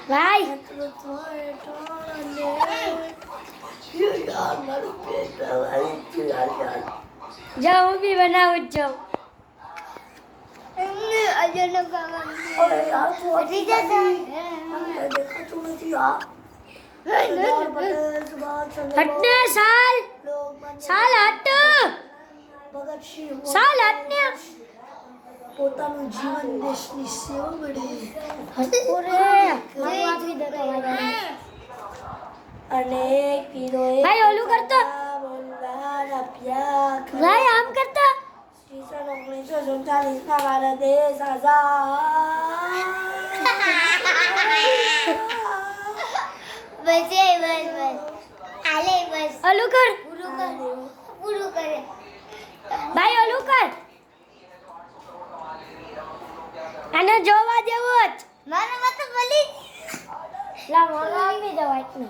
ભાઈ જાઓ હું બી બનાવું જ જાઉં. હટને સાલ સાલ હટ સાલ હટને પોતાનું જીવન દેશની સેવા મળે અને પીરો ભાઈ ઓલું કરતો ભાઈ આમ કરતો ઈસન 1947 ના મારા દેશ આઝાદ. બસ આલે બસ ઓલું કર પૂરું કરે ભાઈ ઓલું કર અને જોવા જેવો જ મારા મત બોલી લા મને આપી દો વાટને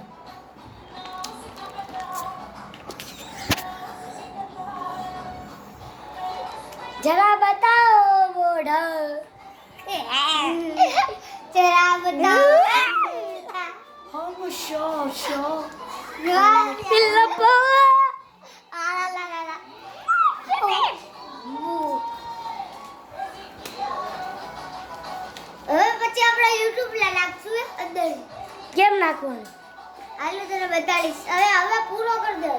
જરા બતાઓ બોઢા જરા બતાવો હમ શો પિલ્લપો આલા લા લા હવે પછી આપણે YouTube લા નાખશું અંદર કેમ નાખવાનું આલો તને બતાડીશ હવે પૂરો કરી દે